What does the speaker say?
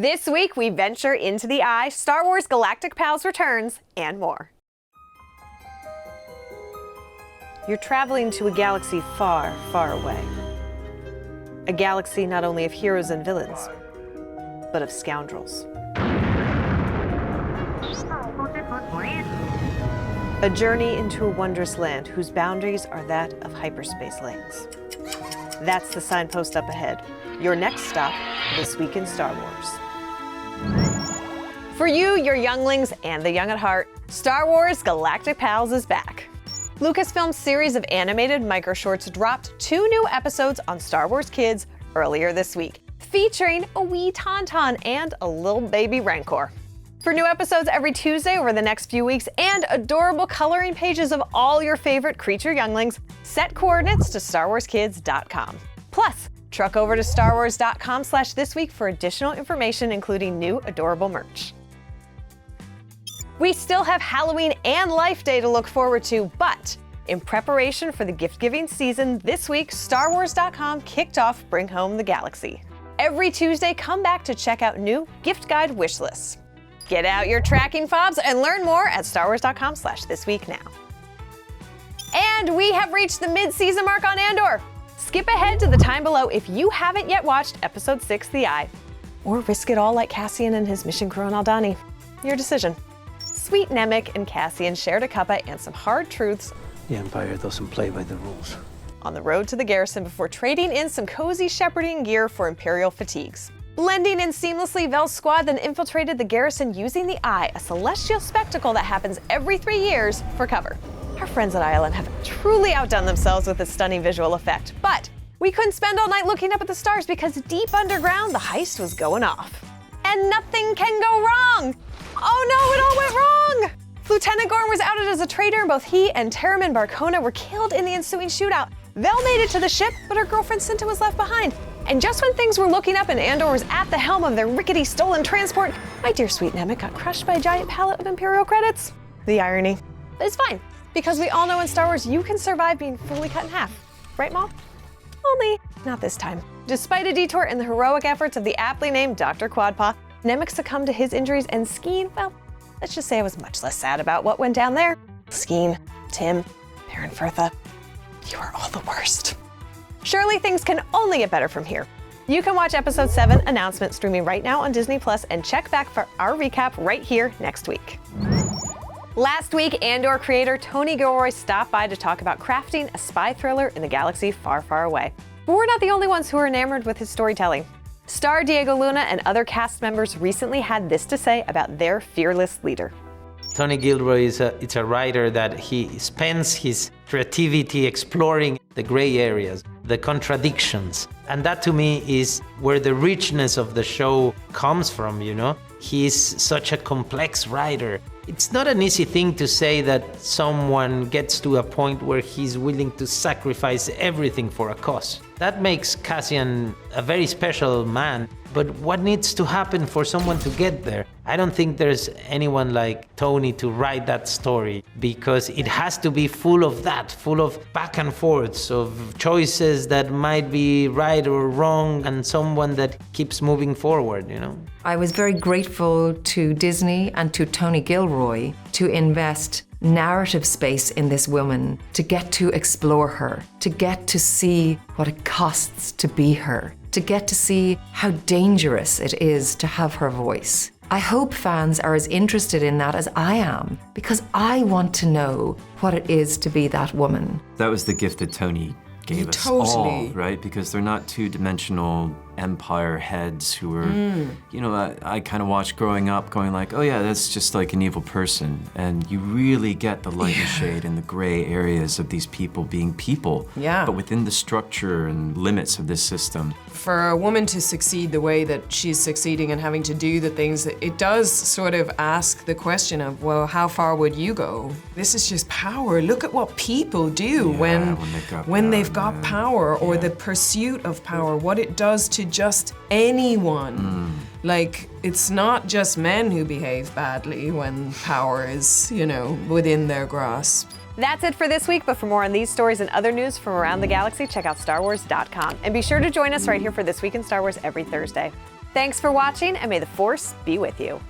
This week, we venture into the eye, Star Wars Galactic Pals returns, and more. You're traveling to a galaxy far, far away. A galaxy not only of heroes and villains, but of scoundrels. A journey into a wondrous land whose boundaries are that of hyperspace lanes. That's the signpost up ahead. Your next stop, This Week in Star Wars. For you, your younglings, and the young at heart, Star Wars Galactic Pals is back. Lucasfilm's series of animated micro-shorts dropped 2 new episodes on Star Wars Kids earlier this week, featuring a wee Tauntaun and a little baby Rancor. For new episodes every Tuesday over the next few weeks and adorable coloring pages of all your favorite creature younglings, set coordinates to StarWarsKids.com. Plus, truck over to StarWars.com/thisweek for additional information, including new adorable merch. We still have Halloween and Life Day to look forward to, but in preparation for the gift-giving season this week, StarWars.com kicked off Bring Home the Galaxy. Every Tuesday, come back to check out new gift guide wish lists. Get out your tracking fobs and learn more at StarWars.com/thisweek now. And we have reached the mid-season mark on Andor. Skip ahead to the time below if you haven't yet watched Episode 6, The Eye. Or risk it all like Cassian and his mission crew on Aldhani. Your decision. Sweet Nemik and Cassian shared a cuppa and some hard truths. The Empire doesn't play by the rules. On the road to the garrison before trading in some cozy shepherding gear for Imperial fatigues. Blending in seamlessly, Vel's squad then infiltrated the garrison using the Eye, a celestial spectacle that happens every 3 years, for cover. Our friends at Island have truly outdone themselves with this stunning visual effect, but we couldn't spend all night looking up at the stars because deep underground, the heist was going off. And nothing can go wrong! Oh no, it all went wrong! Lieutenant Gorn was outed as a traitor, and both he and Terramin Barcona were killed in the ensuing shootout. Vel made it to the ship, but her girlfriend Cinta was left behind. And just when things were looking up and Andor was at the helm of their rickety stolen transport, my dear sweet Nemik got crushed by a giant pallet of Imperial credits. The irony. But it's fine, because we all know in Star Wars you can survive being fully cut in half. Right, Maul? Only not this time. Despite a detour in the heroic efforts of the aptly named Dr. Quadpaw, Nemik succumbed to his injuries, and Skeen, well, let's just say I was much less sad about what went down there. Skeen, Tim, Baron Firtha, you are all the worst. Surely things can only get better from here. You can watch Episode 7 Announcement streaming right now on Disney Plus and check back for our recap right here next week. Last week, Andor creator Tony Gilroy stopped by to talk about crafting a spy thriller in the galaxy far, far away. But we're not the only ones who are enamored with his storytelling. Star Diego Luna and other cast members recently had this to say about their fearless leader. Tony Gilroy is a writer that he spends his creativity exploring the gray areas, the contradictions. And that to me is where the richness of the show comes from, you know? He's such a complex writer. It's not an easy thing to say that someone gets to a point where he's willing to sacrifice everything for a cause. That makes Cassian a very special man. But what needs to happen for someone to get there? I don't think there's anyone like Tony to write that story, because it has to be full of that, full of back and forths, of choices that might be right or wrong, and someone that keeps moving forward, you know? I was very grateful to Disney and to Tony Gilroy to invest narrative space in this woman, to get to explore her, to get to see what it costs to be her, to get to see how dangerous it is to have her voice. I hope fans are as interested in that as I am, because I want to know what it is to be that woman. That was the gift that Tony gave us all, right? Because they're not two-dimensional empire heads who were, you know, I kind of watched growing up going like, oh yeah, that's just like an evil person. And you really get the light and shade and the gray areas of these people being people, but within the structure and limits of this system. For a woman to succeed the way that she's succeeding and having to do the things, it does sort of ask the question of, well, how far would you go? This is just power. Look at what people do when they've got power, or the pursuit of power, what it does to just anyone. Like, it's not just men who behave badly when power is, you know, within their grasp. That's it for this week, but for more on these stories and other news from around the galaxy, check out StarWars.com. And be sure to join us right here for This Week in Star Wars every Thursday. Thanks for watching, and may the Force be with you.